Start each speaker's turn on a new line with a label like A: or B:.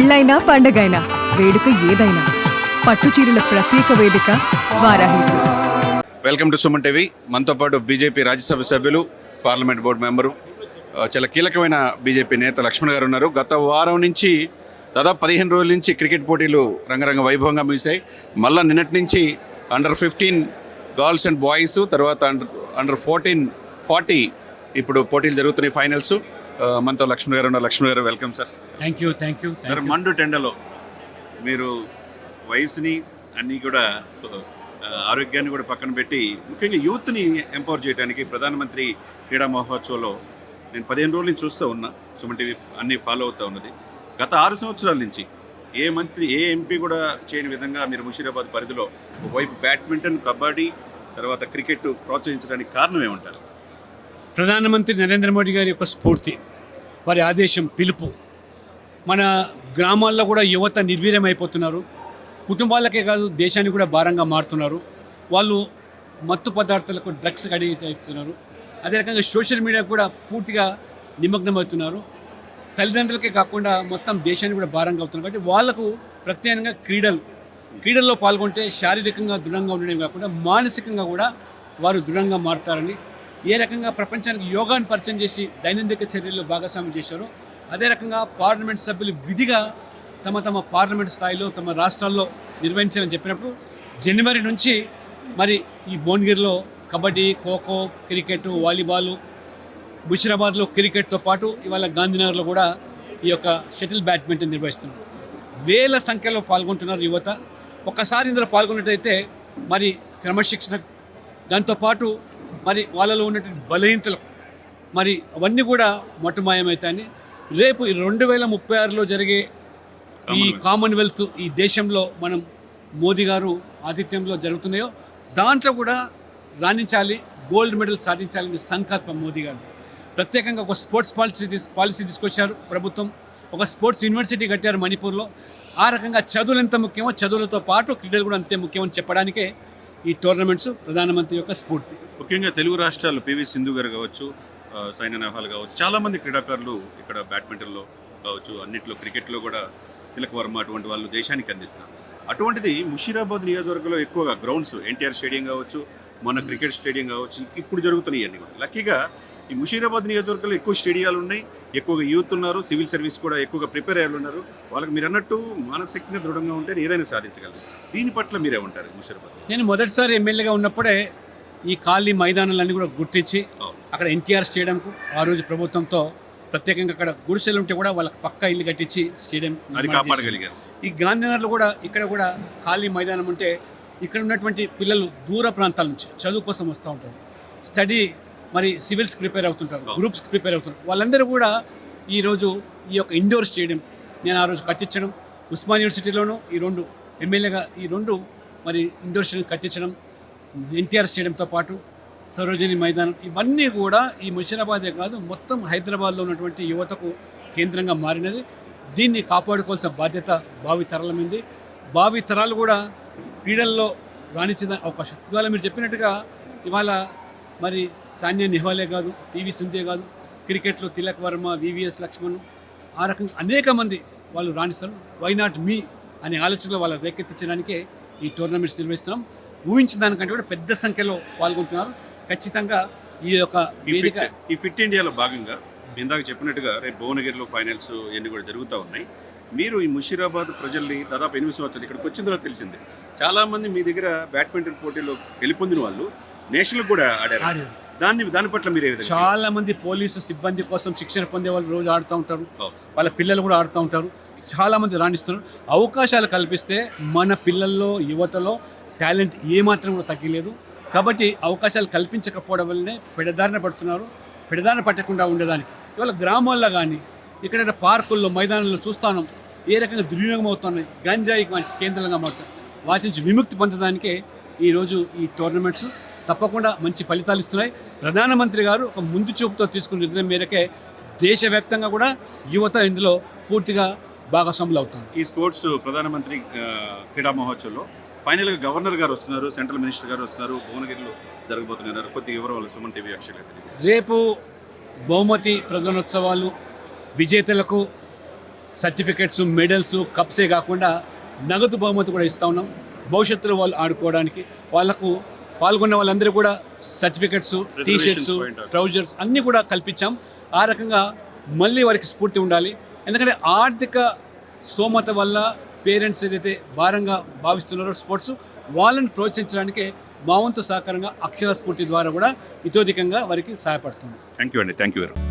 A: పెళ్ళైనా పండగైనా వేడుక ఏదైనా పట్టుచీరల ప్రత్యేక వేదిక Varahi silks.
B: Welcome to Suman TV. మనతో పాటు బీజేపీ రాజ్యసభ సభ్యులు, పార్లమెంట్ బోర్డు మెంబరు, చాలా కీలకమైన బీజేపీ నేత లక్ష్మణ్ గారు ఉన్నారు. గత వారం నుంచి దాదాపు 15 రోజుల నుంచి క్రికెట్ పోటీలు రంగరంగ వైభవంగా ముగిశాయి. మళ్ళీ నిన్నటి నుంచి అండర్-15 గర్ల్స్ అండ్ బాయ్స్, తర్వాత అండర్-14 40 ఇప్పుడు పోటీలు జరుగుతున్నాయి, ఫైనల్స్. మనతో లక్ష్మణ్ గారు ఉన్నారు. లక్ష్మణ్ గారు welcome sir.
C: Thank you
B: sir, మండు టెండలో మీరు వయసుని అన్నీ కూడా ఆరోగ్యాన్ని కూడా పక్కన పెట్టి ముఖ్యంగా యూత్ని ఎంపవర్ చేయడానికి ప్రధానమంత్రి క్రీడా మహోత్సవంలో నేను 15 రోజుల నుంచి చూస్తూ ఉన్నా. సుమన్ టీవీ అన్నీ ఫాలో అవుతూ ఉన్నది. గత 6 సంవత్సరాల నుంచి ఏ మంత్రి, ఏ ఎంపీ కూడా చేయని విధంగా మీరు ముషీరాబాద్ పరిధిలో ఒకవైపు బ్యాడ్మింటన్, కబడ్డీ, తర్వాత క్రికెట్ ప్రోత్సహించడానికి కారణం ఏమంటారు?
C: ప్రధానమంత్రి నరేంద్ర మోడీ గారి యొక్క స్ఫూర్తి, వారి ఆదేశం, పిలుపు. మన గ్రామాల్లో కూడా యువత నిర్వీర్యం అయిపోతున్నారు. కుటుంబాలకే కాదు, దేశానికి కూడా భారంగా మారుతున్నారు. వాళ్ళు మత్తు పదార్థాలకు, డ్రగ్స్ అడిగి అవుతున్నారు. అదే రకంగా సోషల్ మీడియా కూడా పూర్తిగా నిమగ్నం అవుతున్నారు. తల్లిదండ్రులకే కాకుండా మొత్తం దేశానికి కూడా భారంగా అవుతున్నారు. కాబట్టి వాళ్లకు ప్రత్యేకంగా క్రీడల్లో పాల్గొంటే శారీరకంగా దృఢంగా ఉండడం కాకుండా మానసికంగా కూడా వారు దృఢంగా మారుతారని, ఏ రకంగా ప్రపంచానికి యోగాను పరిచయం చేసి దైనందిక చర్యల్లో భాగస్వామ్యం చేశారో అదే రకంగా పార్లమెంట్ సభ్యులు విధిగా తమ పార్లమెంట్ స్థాయిలో తమ రాష్ట్రాల్లో నిర్వహించాలని చెప్పినప్పుడు జనవరి నుంచి మరి ఈ భువనగిరిలో కబడ్డీ, ఖోఖో, క్రికెట్, వాలీబాల్, ముషీరాబాద్లో క్రికెట్తో పాటు ఇవాళ గాంధీనగర్లో కూడా ఈ యొక్క షటిల్ బ్యాడ్మింటన్ నిర్వహిస్తున్నారు. వేల సంఖ్యలో పాల్గొంటున్నారు యువత. ఒక్కసారి ఇందులో పాల్గొన్నట్టయితే మరి క్రమశిక్షణ, దాంతోపాటు మరి వాళ్ళలో ఉన్నటువంటి బలహీనతలు మరి అవన్నీ కూడా మటుమాయమవుతాయని, రేపు 2036లో జరిగే ఈ కామన్వెల్త్ ఈ దేశంలో మనం మోదీ గారు ఆతిథ్యంలో జరుగుతున్నాయో దాంట్లో కూడా రాణించాలి, గోల్డ్ మెడల్ సాధించాలని సంకల్పం మోదీ గారు. ప్రత్యేకంగా ఒక స్పోర్ట్స్ పాలసీ తీసుకొచ్చారు ప్రభుత్వం. ఒక స్పోర్ట్స్ యూనివర్సిటీ కట్టారు మణిపూర్లో. ఆ రకంగా చదువులు ఎంత ముఖ్యమో చదువులతో పాటు క్రీడలు కూడా అంతే ముఖ్యమని చెప్పడానికే ఈ టోర్నమెంట్స్ ప్రధానమంత్రి యొక్క స్ఫూర్తి.
B: ముఖ్యంగా తెలుగు రాష్ట్రాలు పివి సింధు గారు కావచ్చు, సైనా నెహ్వాల్ కావచ్చు, చాలామంది క్రీడాకారులు ఇక్కడ బ్యాడ్మింటన్లో కావచ్చు, అన్నింటిలో, క్రికెట్లో కూడా తిలక్ వర్మ అటువంటి వాళ్ళు దేశానికి అందిస్తున్నారు. అటువంటిది ముషీరాబాద్ నియోజకవర్గంలో ఎక్కువగా గ్రౌండ్స్, ఎన్టీఆర్ స్టేడియం కావచ్చు, మన క్రికెట్ స్టేడియం కావచ్చు, ఇప్పుడు జరుగుతున్నాయి అన్నీ కూడా. లక్కీగా ఈ ముషీరాబాద్ నియోజకవర్గంలో ఎక్కువ స్టేడియాలు ఉన్నాయి, ఎక్కువగా యూత్ ఉన్నారు, సివిల్ సర్వీస్ కూడా ఎక్కువగా ప్రిపేర్ అయ్యారు ఉన్నారు. వాళ్ళకి మీరు అన్నట్టు మానసికంగా దృఢంగా ఉంటే ఏదైనా సాధించగలరు. దీని పట్ల మీరేమంటారు? ముషీరాబాద్
C: నేను మొదటిసారి ఎమ్మెల్యేగా ఉన్నప్పుడే ఈ ఖాళీ మైదానాలన్నీ కూడా గుర్తించి అక్కడ ఎన్టీఆర్ స్టేడియంకు ఆ రోజు ప్రభుత్వంతో ప్రత్యేకంగా అక్కడ గుడిసెలు ఉంటే కూడా వాళ్ళకి పక్కా ఇల్లు కట్టించి స్టేడియం
B: కాపాడగలిగారు.
C: ఈ గాంధీనగర్లో కూడా ఇక్కడ కూడా ఖాళీ మైదానం ఉంటే ఇక్కడ ఉన్నటువంటి పిల్లలు దూర ప్రాంతాల నుంచి చదువు కోసం వస్తూ ఉంటారు, స్టడీ మరి సివిల్స్ ప్రిపేర్ అవుతుంటారు, గ్రూప్స్కి ప్రిపేర్ అవుతారు. వాళ్ళందరూ కూడా ఈరోజు ఈ యొక్క ఇండోర్ స్టేడియం నేను ఆ రోజు కట్టించడం, ఉస్మాన్ యూనివర్సిటీలోనూ ఈ 2 ఎమ్మెల్యేగా ఈ 2 మరి ఇండోర్ స్టేడియం కట్టించడం, ఎన్టీఆర్ స్టేడియంతో పాటు సరోజిని మైదానం, ఇవన్నీ కూడా ఈ ముషీరాబాదే కాదు మొత్తం హైదరాబాద్లో ఉన్నటువంటి యువతకు కేంద్రంగా మారినది. దీన్ని కాపాడుకోవాల్సిన బాధ్యత భావి తరాల మీద. భావి తరాలు కూడా క్రీడల్లో రాణించే అవకాశం. ఇవాళ మీరు చెప్పినట్టుగా ఇవాళ మరి సానియా నెహ్వాలే కాదు, పివి సింధే కాదు, క్రికెట్లో తిలక్ వర్మ, వివిఎస్ లక్ష్మణ్, ఆ రకంగా అనేక మంది వాళ్ళు రాణిస్తారు. వై నాట్ మీ అనే ఆలోచనలో వాళ్ళ రేకెత్తించడానికే ఈ టోర్నమెంట్స్ నిర్వహిస్తున్నాం. ఊహించిన దానికంటే కూడా పెద్ద సంఖ్యలో పాల్గొంటున్నారు. ఖచ్చితంగా ఈ యొక్క వేదిక
B: ఈ ఫిట్ ఇండియాలో భాగంగా ఇందాక చెప్పినట్టుగా రేపు భువనగిరిలో ఫైనల్స్ ఇవన్నీ కూడా జరుగుతూ ఉన్నాయి. మీరు ఈ ముషీరాబాద్ ప్రజల్ని దాదాపు 8 సంవత్సరాలు ఇక్కడికి వచ్చిన తర్వాత తెలిసింది, చాలామంది మీ దగ్గర బ్యాడ్మింటన్ పోటీలో గెలుపొందిన వాళ్ళు నేషనల్ కూడా ఆడారు. దాని పట్ల మీరు
C: చాలా మంది పోలీసు సిబ్బంది కోసం శిక్షణ పొందే వాళ్ళు రోజు ఆడుతూ ఉంటారు, వాళ్ళ పిల్లలు కూడా ఆడుతూ ఉంటారు. చాలా మంది రాణిస్తున్నారు. అవకాశాలు కల్పిస్తే మన పిల్లల్లో, యువతలో టాలెంట్ ఏమాత్రం కూడా తగ్గలేదు. కాబట్టి అవకాశాలు కల్పించకపోవడం వల్లనే పెడదారిన పడుతున్నారు. పెడదారిన పట్టకుండా ఉండేదానికి ఇవాళ గ్రామాల్లో కానీ ఇక్కడ పార్కుల్లో, మైదానాల్లో చూస్తాను ఏ రకంగా దుర్వినియోగం అవుతున్నాయి, గంజాయి మంచి కేంద్రంగా మారుతాయి. వాటి నుంచి విముక్తి పొందడానికే ఈరోజు ఈ టోర్నమెంట్స్ తప్పకుండా మంచి ఫలితాలు ఇస్తున్నాయి. ప్రధానమంత్రి గారు ఒక ముందు చూపుతో తీసుకున్న నిర్ణయం మేరకే దేశవ్యాప్తంగా కూడా యువత ఇందులో పూర్తిగా భాగస్వాములు అవుతారు.
B: ఈ స్పోర్ట్స్ ప్రధానమంత్రి క్రీడా మహోత్సవంలో ఫైనల్గా గవర్నర్ గారు వస్తున్నారు, సెంట్రల్ మినిస్టర్ గారు వస్తున్నారు, భువనగిరిలో జరగబోతున్నారు. కొద్ది వివరాలు సుమన్ టీవీ అక్షయ్.
C: రేపు బహుమతి ప్రధానోత్సవాలు, విజేతలకు సర్టిఫికెట్స్, మెడల్స్, కప్సే కాకుండా నగదు బహుమతి కూడా ఇస్తూ ఉన్నాం. భవిష్యత్తులో వాళ్ళు ఆడుకోవడానికి వాళ్ళకు పాల్గొన్న వాళ్ళందరూ కూడా సర్టిఫికెట్స్, టీషర్ట్స్, ట్రౌజర్స్ అన్నీ కూడా కల్పించాం. ఆ రకంగా మళ్ళీ వారికి స్ఫూర్తి ఉండాలి. ఎందుకంటే ఆర్థిక స్తోమత వల్ల పేరెంట్స్ ఏదైతే భారంగా భావిస్తున్నారో స్పోర్ట్స్, వాళ్ళని ప్రోత్సహించడానికి మా వంతు సహకారంగా అక్షర స్ఫూర్తి ద్వారా కూడా ఇతోధికంగా వారికి సహాయపడుతుంది.
B: థ్యాంక్ యూ అండి. Thank you very much.